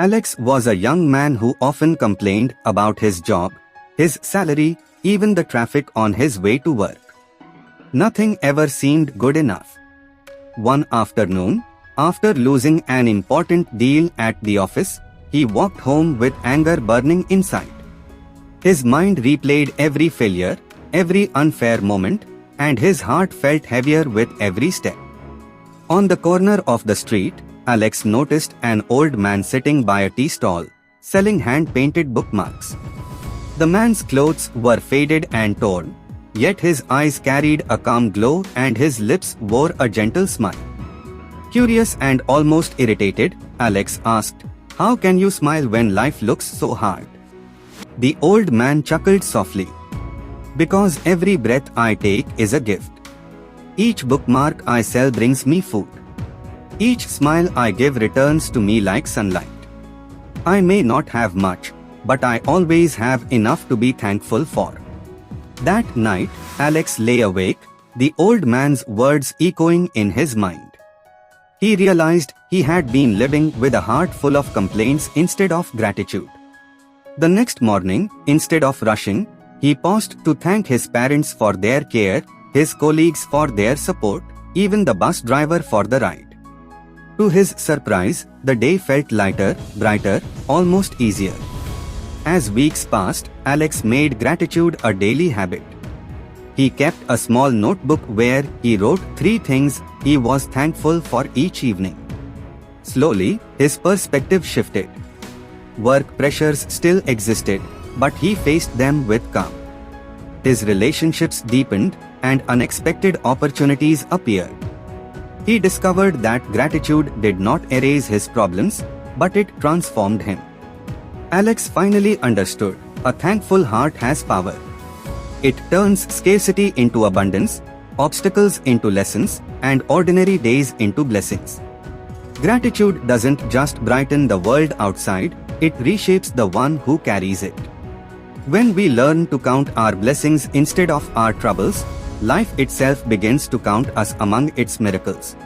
Alex was a young man who often complained about his job, his salary, even the traffic on his way to work. Nothing ever seemed good enough. One afternoon, after losing an important deal at the office, he walked home with anger burning inside. His mind replayed every failure, every unfair moment, and his heart felt heavier with every step. On the corner of the street, Alex noticed an old man sitting by a tea stall, selling hand-painted bookmarks. The man's clothes were faded and torn, yet his eyes carried a calm glow and his lips wore a gentle smile. Curious and almost irritated, Alex asked, "How can you smile when life looks so hard?" The old man chuckled softly. "Because every breath I take is a gift. Each bookmark I sell brings me food. Each smile I give returns to me like sunlight. I may not have much, but I always have enough to be thankful for." That night, Alex lay awake, the old man's words echoing in his mind. He realized he had been living with a heart full of complaints instead of gratitude. The next morning, instead of rushing, he paused to thank his parents for their care, his colleagues for their support, even the bus driver for the ride. To his surprise, the day felt lighter, brighter, almost easier. As weeks passed, Alex made gratitude a daily habit. He kept a small notebook where he wrote 3 things he was thankful for each evening. Slowly, his perspective shifted. Work pressures still existed, but he faced them with calm. His relationships deepened, and unexpected opportunities appeared. He discovered that gratitude did not erase his problems, but it transformed him. Alex finally understood, a thankful heart has power. It turns scarcity into abundance, obstacles into lessons, and ordinary days into blessings. Gratitude doesn't just brighten the world outside, it reshapes the one who carries it. When we learn to count our blessings instead of our troubles, life itself begins to count us among its miracles.